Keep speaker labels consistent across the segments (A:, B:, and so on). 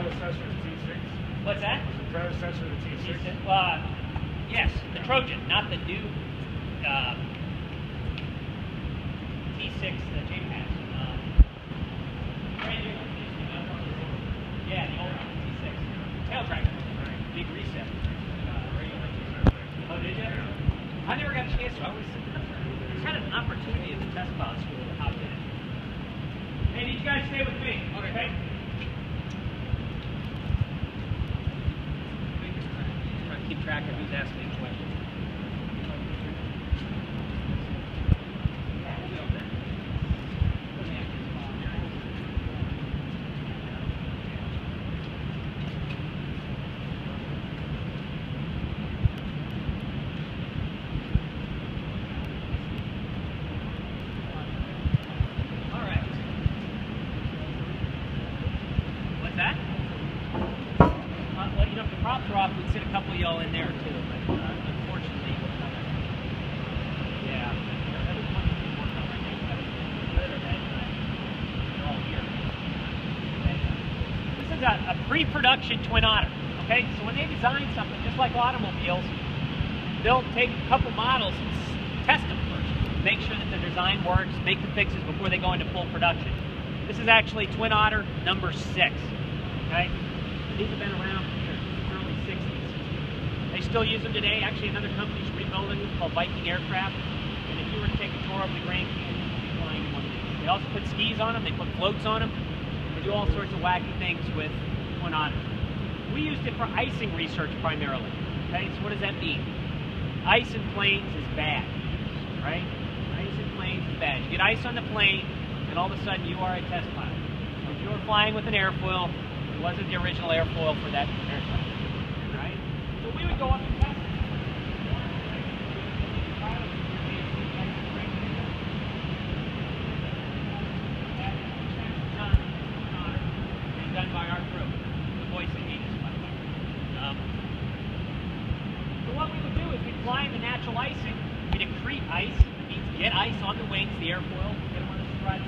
A: predecessor to T6?
B: What's that?
A: Was the predecessor to T6?
B: Yes, the Trojan, not the new T6 that Jake has. Brand new one. Yeah, the old T6. Tail tractor. Big reset. Oh, did you? I never got a chance to. I was had an opportunity at the test pilot school to hop in. Hey, need you guys stay with me, okay? Trying to keep track of who's asking questions. We'd sit a couple of y'all in there too, but unfortunately, yeah. This is a pre-production Twin Otter. Okay, so when they design something, just like automobiles, they'll take a couple models and test them first, make sure that the design works, make the fixes before they go into full production. This is actually Twin Otter number 6. Okay, these have been around. They still use them today. Actually, another company's rebuilding them called Viking Aircraft. And if you were to take a tour of the Grand Canyon, you'd be flying in one of these. They also put skis on them. They put floats on them. They do all sorts of wacky things with Twin Otter. We used it for icing research primarily. Okay, so what does that mean? Ice in planes is bad, right? Ice in planes is bad. You get ice on the plane, and all of a sudden you are a test pilot. So if you were flying with an airfoil, it wasn't the original airfoil for that aircraft. We would go up and test it. Done by our crew, the boys that need us, by the way. So what we would do is we'd fly in the natural icing. We'd accrete ice. It means get ice on the wings, the airfoil, get them on the struts.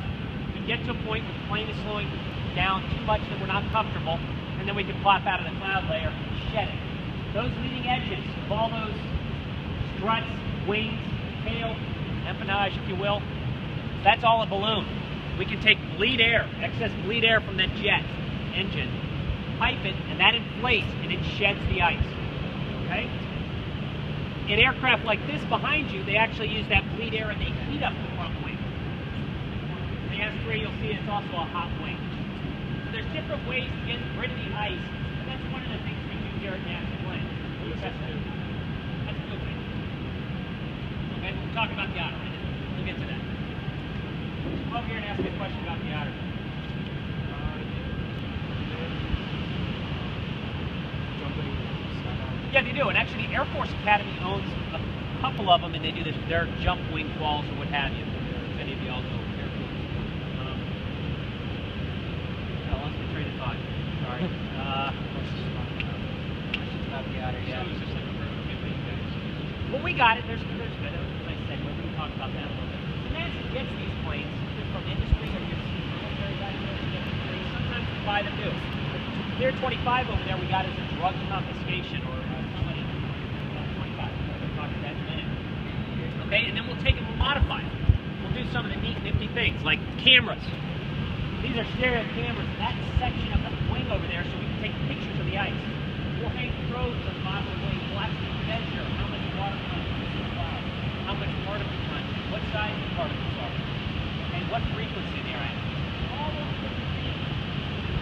B: We'd get to a point where the plane is slowing down too much that we're not comfortable, and then we could plop out of the cloud layer and shed it. Those leading edges of all those struts, wings, tail, empennage, if you will, that's all a balloon. We can take bleed air, excess bleed air from that jet engine, pipe it, and that inflates, and it sheds the ice. Okay? In aircraft like this behind you, they actually use that bleed air and they heat up the front wing. In the S3, you'll see it's also a hot wing. So there's different ways to get rid of the ice, and that's one of the things we do here at NASA. That's a good thing. Okay, we'll talk about the Otter right now. We'll get to that. Come over here and ask me a question about the Otter. Yeah, they do. And actually, the Air Force Academy owns a couple of them, and they do their jump wing quals or what have you. If any of y'all know Air Force. I lost my train of thought. Sorry. About the Otter, yeah. Well, we got it. There's good. As I said, we can talk about that a little bit. So NASA gets these planes either from industry or just military guys. Sometimes we buy them new. Their 25 over there we got as a drug confiscation or somebody. 25. We'll talk about that in a minute. Okay, and then we'll take them and modify them. We'll do some of the neat, nifty things like cameras. These are stereo cameras. That section of the wing over there, so we can take pictures of the ice. We'll hang probes on the bottom of the wing. We'll actually measure how much water content is in the cloud, how much particle content, what size the particles are, and what frequency they're at. All those different things.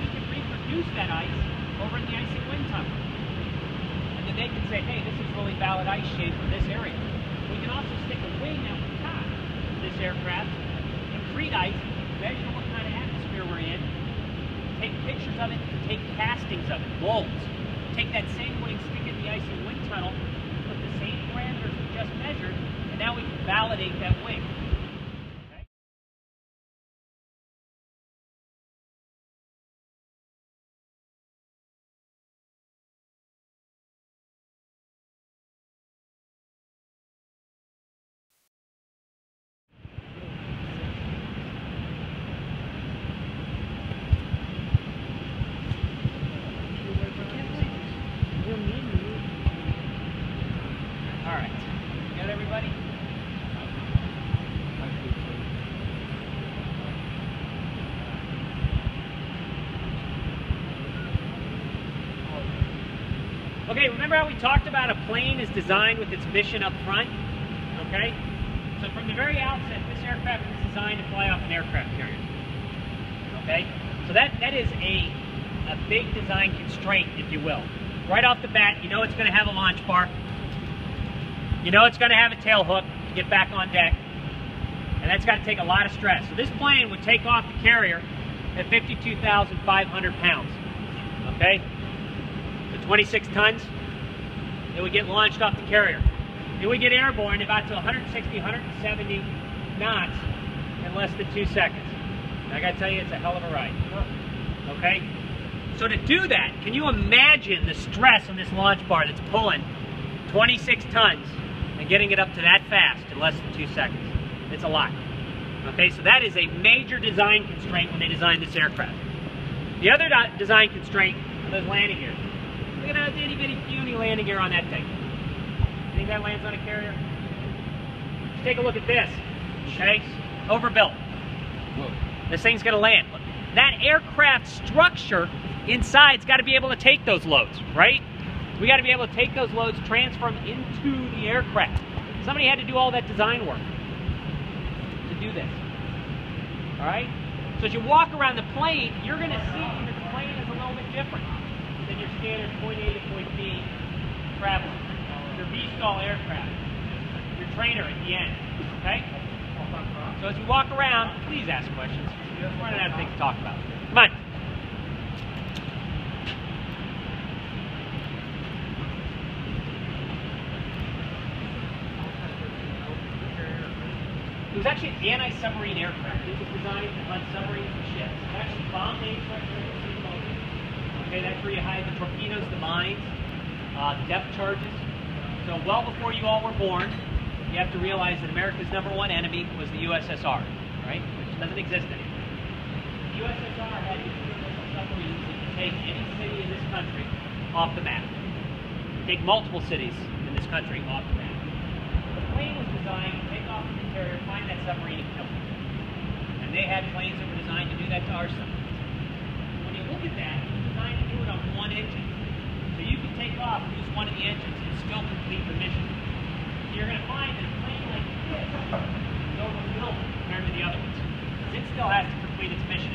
B: We can reproduce that ice over in the icing wind tunnel. And then they can say, hey, this is really valid ice shape for this area. We can also stick a wing out the top of this aircraft, accrete ice, measure what kind of atmosphere we're in, take pictures of it, take castings of it, molds. Take that same wing, stick it in the icing wind tunnel, put the same parameters we just measured, and now we can validate that wing. Okay, remember how we talked about a plane is designed with its mission up front? Okay? So from the very outset, this aircraft was designed to fly off an aircraft carrier. Okay? So that is a big design constraint, if you will. Right off the bat, you know it's going to have a launch bar. You know it's going to have a tail hook to get back on deck. And that's got to take a lot of stress. So this plane would take off the carrier at 52,500 pounds. Okay? So 26 tons. It would get launched off the carrier. It would get airborne about to 160, 170 knots in less than 2 seconds. And I got to tell you, it's a hell of a ride. Okay? So to do that, can you imagine the stress on this launch bar that's pulling 26 tons and getting it up to that fast in less than 2 seconds? It's a lot. Okay, so that is a major design constraint when they designed this aircraft. The other design constraint are those landing gears. Look at that itty bitty puny landing gear on that thing. You think that lands on a carrier? Just take a look at this. Okay, overbuilt.
C: Whoa.
B: This thing's gonna land. Look, that aircraft structure inside's got to be able to take those loads, right? We got to be able to take those loads, transfer them into the aircraft. Somebody had to do all that design work to do this. All right? So as you walk around the plane, you're going to see that the plane is a little bit different than your standard point A to point B traveling. Your V-stall aircraft, your trainer at the end. Okay? So as you walk around, please ask questions. We're running out of things to talk about. Come on. It was actually an anti-submarine aircraft. It was designed to hunt submarines and ships. It actually bombed aircraft. Okay, that's where you hide the torpedoes, the mines, the depth charges. So well before you all were born, you have to realize that America's #1 enemy was the USSR, right? Which doesn't exist anymore. The USSR had submarines that could take any city in this country off the map. Take multiple cities in this country off the map. The plane was designed to take off from the carrier, find that submarine and kill it. And they had planes that were designed to do that to our submarines. When you look at that, it was designed to do it on one engine. So you can take off, use one of the engines, and still complete the mission. So you're going to find that a plane like this is overbuilt compared to the other ones. It still has to complete its mission.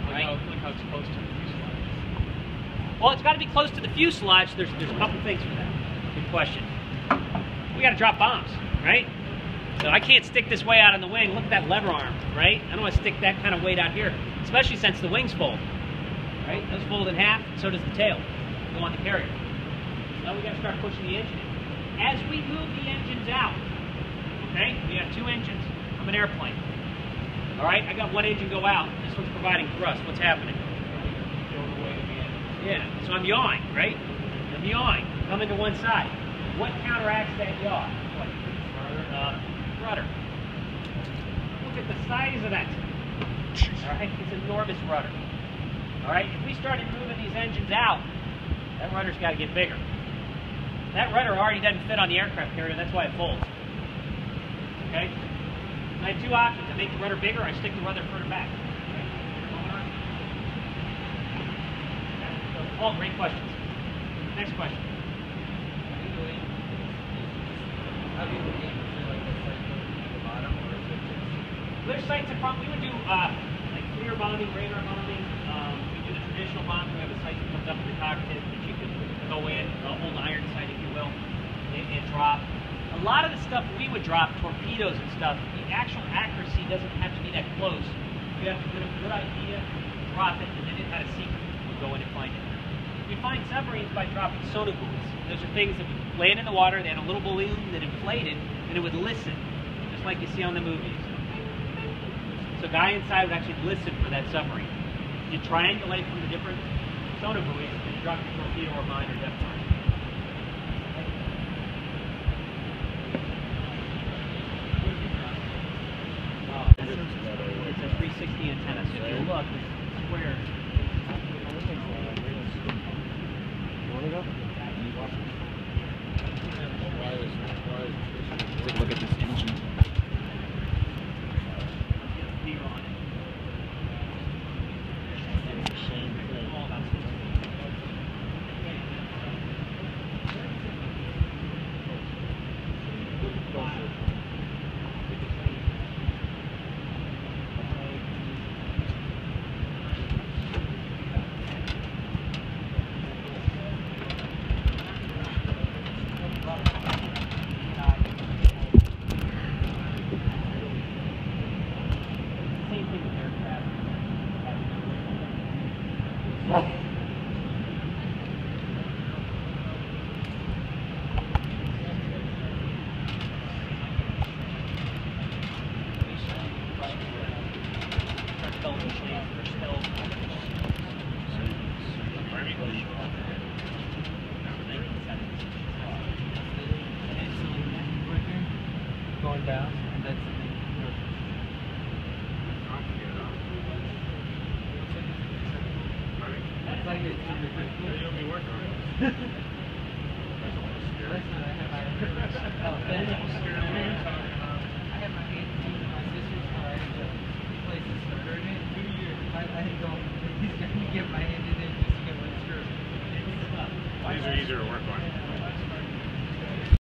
B: Right?
C: Look how it's close to the fuselage.
B: Well, it's got to be close to the fuselage. There's a couple things for that. Good question. We got to drop bombs, right? So I can't stick this way out on the wing. Look at that lever arm, right? I don't want to stick that kind of weight out here, especially since the wings fold, right? Those fold in half, so does the tail. Go on the carrier. Now we got to start pushing the engine in. As we move the engines out, okay? We have 2 engines from an airplane. All right, I got one engine go out. This one's providing thrust. What's happening? Yeah, so I'm yawing, right? I'm yawing, coming to one side. What counteracts that yaw? Rudder. Look at the size of that. All right, it's an enormous rudder. All right, if we started moving these engines out, that rudder's got to get bigger. That rudder already doesn't fit on the aircraft carrier, that's why it folds. Okay? I have 2 options. I make the rudder bigger, or I stick the rudder further back. All great questions. Next question. There's sights in front. We would do like clear bombing, radar bombing. We do the traditional bombing. We have a sight that comes up in the cockpit that you can go in, old iron sight, if you will, and drop. A lot of the stuff we would drop, torpedoes and stuff, the actual accuracy doesn't have to be that close. You have to get a good idea, drop it, and then it had a secret. We'll go in and find it. You find submarines by dropping sonar buoys. Those are things that would land in the water. They had a little balloon that inflated, and it would listen, just like you see on the movies. So a guy inside would actually listen for that submarine. You triangulate from the different sonar buoys, and you drop your torpedo or mine or depth charge. It's a 360 antenna, so if you look, it's square.
C: Take a look at this engine.
B: Same thing with aircraft.
D: Going down, and that's it's like it's super cool.
A: You'll be working on it.
D: Listen, I have my